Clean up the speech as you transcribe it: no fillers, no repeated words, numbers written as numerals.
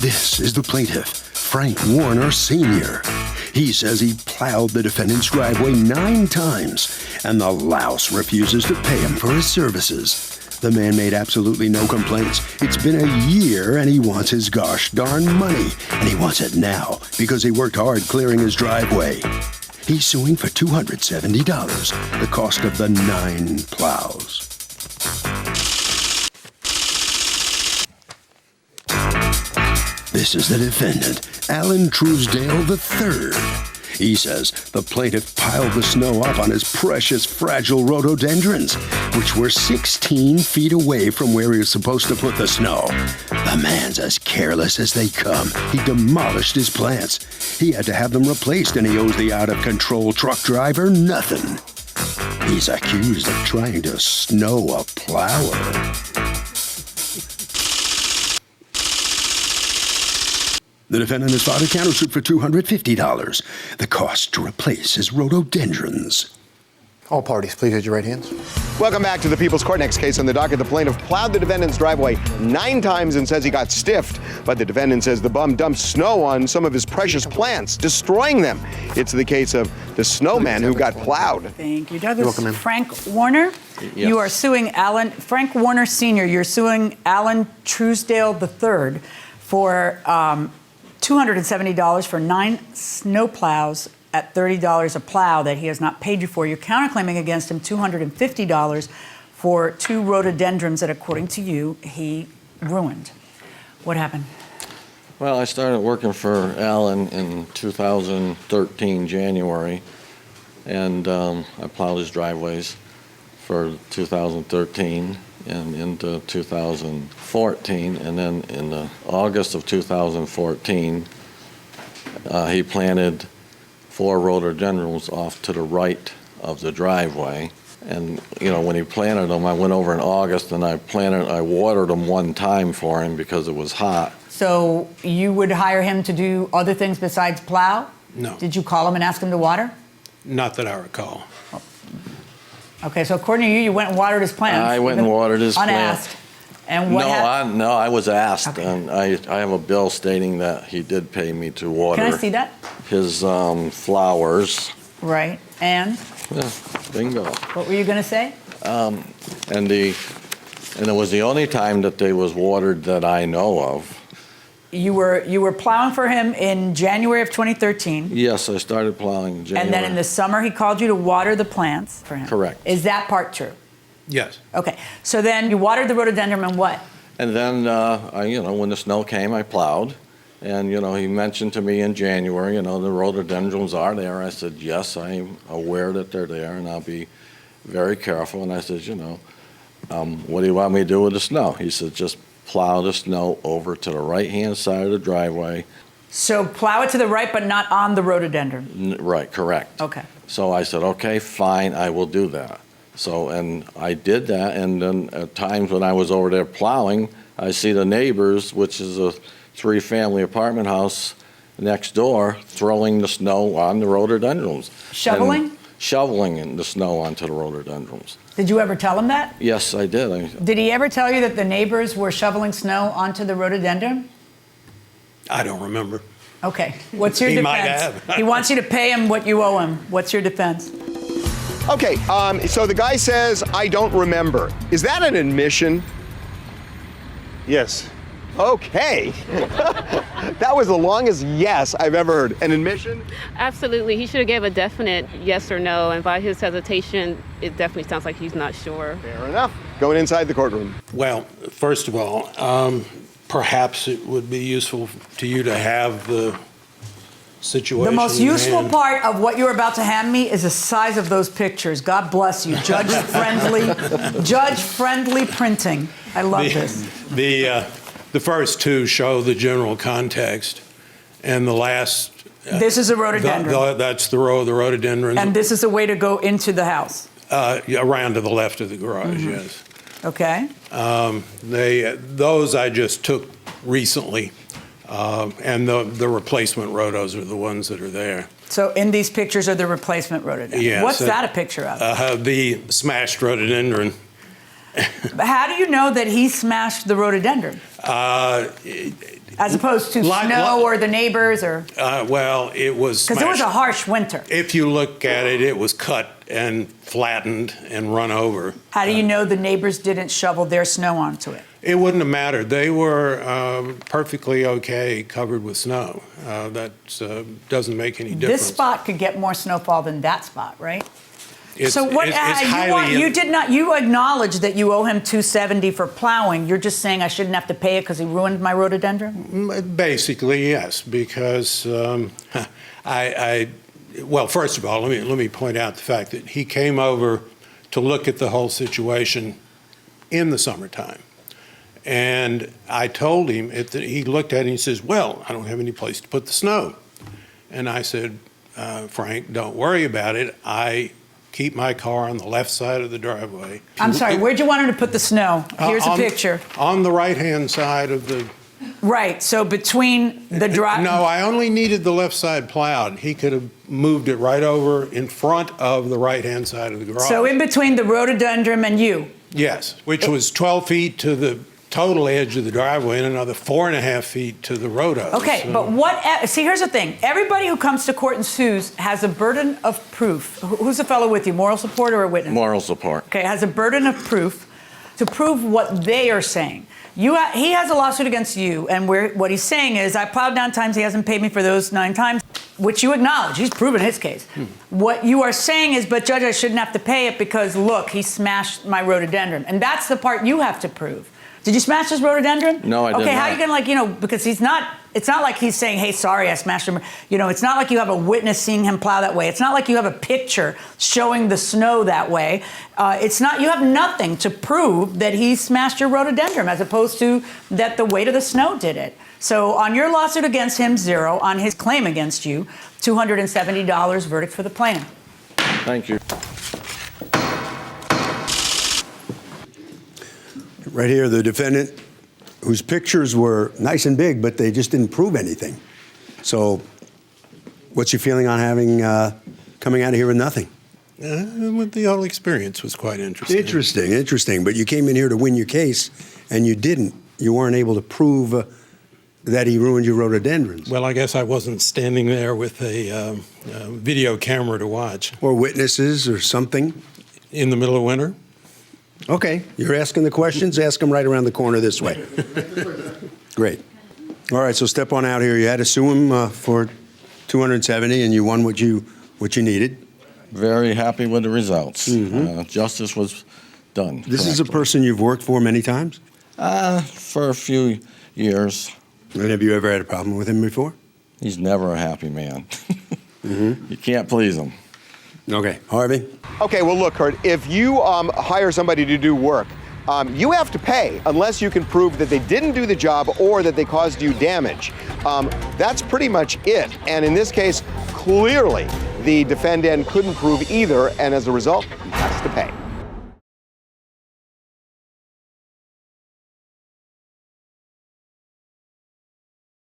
This is the plaintiff, Frank Warner Sr. He says he plowed the defendant's driveway 9 times, and the louse refuses to pay him for his services. The man made absolutely no complaints. It's been a year, and he wants his gosh darn money, and he wants it now because he worked hard clearing his driveway. He's suing for $270, the cost of the 9 plows. This is the defendant, Alan Truesdale III. He says the plaintiff piled the snow up on his precious, fragile rhododendrons, which were 16 feet away from where he was supposed to put the snow. The man's as careless as they come. He demolished his plants. He had to have them replaced, and he owes the out-of-control truck driver nothing. He's accused of trying to snow a plower. The defendant has filed a countersuit for $250, the cost to replace his rhododendrons. All parties, please raise your right hands. Welcome back to the People's Court. Next case on the docket, the plaintiff plowed the defendant's driveway 9 times and says he got stiffed. But the defendant says the bum dumped snow on some of his precious plants, destroying them. It's the case of the snowman who got plowed. Thank you, Douglas. Welcome, ma'am. Frank Warner, Yes. you are suing Frank Warner Sr., you're suing Alan Truesdale III for $270 for 9 snow plows at $30 a plow that he has not paid you for. You're counterclaiming against him $250 for 2 rhododendrons that, according to you, he ruined. What happened? Well, I started working for Alan in 2013, January, and I plowed his driveways for 2013 and into 2014, and then in the August of 2014, he planted 4 rhododendrons off to the right of the driveway. And when he planted them, I went over in August and I watered them 1 time for him because it was hot. So you would hire him to do other things besides plow? No. Did you call him and ask him to water? Not that I recall. Okay, so according to you, you went and watered his plants. I went and watered his unasked. plants. And what happened? No, I was asked, Okay. and I have a bill stating that he did pay me to water. Can I see that? His flowers. Right, and Yeah, bingo. what were you going to say? And it was the only time that they was watered that I know of. You were plowing for him in January of 2013. Yes, I started plowing in January. And then in the summer, he called you to water the plants for him. Correct. Is that part true? Yes. Okay. So then you watered the rhododendron and what? And then, when the snow came, I plowed. And, he mentioned to me in January, the rhododendrons are there. I said, yes, I'm aware that they're there, and I'll be very careful. And I said, what do you want me to do with the snow? He said, just plow the snow over to the right-hand side of the driveway. So plow it to the right, but not on the rhododendron. Right, correct. Okay. So I said, okay, fine, I will do that. So, and I did that, and then at times when I was over there plowing, I see the neighbors, which is a 3-family apartment house next door, throwing the snow on the rhododendrons. Shoveling? And shoveling the snow onto the rhododendrons. Did you ever tell him that? Yes, I did. Did he ever tell you that the neighbors were shoveling snow onto the rhododendron? I don't remember. Okay. What's your He defense? might have. He wants you to pay him what you owe him. What's your defense? Okay, so the guy says, I don't remember. Is that an admission? Yes. Okay. That was the longest yes I've ever heard. An admission? Absolutely. He should have gave a definite yes or no, and by his hesitation, it definitely sounds like he's not sure. Fair enough. Going inside the courtroom. Well, first of all, perhaps it would be useful to you to have the situation. The most in useful hand. part of what you're about to hand me is the size of those pictures. God bless you. Judge-friendly printing. I love this. The first 2 show the general context, and the last. This is a rhododendron. That's the row of the rhododendron. And this is a way to go into the house. Around to the left of the garage, yes. Okay. Those I just took recently, and the replacement rhodos are the ones that are there. So in these pictures are the replacement rhododendron. Yes. What's that a picture of? The smashed rhododendron. But how do you know that he smashed the rhododendron? As opposed to snow or the neighbors, or? Well, it was Because it was a harsh winter. If you look at it, it was cut and flattened and run over. How do you know the neighbors didn't shovel their snow onto it? It wouldn't have mattered. They were perfectly okay covered with snow. That doesn't make any difference. This spot could get more snowfall than that spot, right? So what you acknowledge that you owe him $270 for plowing. You're just saying I shouldn't have to pay it because he ruined my rhododendron? Basically, yes, because well, first of all, let me point out the fact that he came over to look at the whole situation in the summertime. And I told him, he looked at it and he says, well, I don't have any place to put the snow. And I said, Frank, don't worry about it. I keep my car on the left side of the driveway. I'm sorry, where'd you want him to put the snow? Here's a picture. On the right-hand side of the... Right, so between the drive... No, I only needed the left side plowed. He could have moved it right over in front of the right-hand side of the garage. So in between the rhododendron and you? Yes, which was 12 feet to the total edge of the driveway and another 4.5 feet to the rhodo. Okay, so. But see, here's the thing. Everybody who comes to court and sues has a burden of proof. Who's the fellow with you, moral support or a witness? Moral support. Okay, has a burden of proof to prove what they are saying. He has a lawsuit against you, and what he's saying is, I plowed 9 times, he hasn't paid me for those 9 times, which you acknowledge. He's proven his case. What you are saying is, but Judge, I shouldn't have to pay it because, look, he smashed my rhododendron. And that's the part you have to prove. Did you smash his rhododendron? No, I did not. Okay, how are you going to, because it's not like he's saying, hey, sorry, I smashed him. It's not like you have a witness seeing him plow that way. It's not like you have a picture showing the snow that way. You have nothing to prove that he smashed your rhododendron as opposed to that the weight of the snow did it. So on your lawsuit against him, 0. On his claim against you, $270 verdict for the plaintiff. Thank you. Right here, the defendant, whose pictures were nice and big, but they just didn't prove anything. So what's your feeling on having coming out of here with nothing? The whole experience was quite interesting. Interesting. But you came in here to win your case, and you didn't. You weren't able to prove that he ruined your rhododendrons. Well, I guess I wasn't standing there with a video camera to watch. Or witnesses or something. In the middle of winter? Okay, you're asking the questions, ask them right around the corner this way. Great. All right, so step on out here. You had to sue him for $270, and you won what you needed. Very happy with the results. Justice was done. This is a person you've worked for many times? For a few years. And have you ever had a problem with him before? He's never a happy man. You can't please him. Okay, Harvey? Okay, well, look, Kurt, if you hire somebody to do work, you have to pay unless you can prove that they didn't do the job or that they caused you damage. That's pretty much it. And in this case, clearly, the defendant couldn't prove either, and as a result, he has to pay.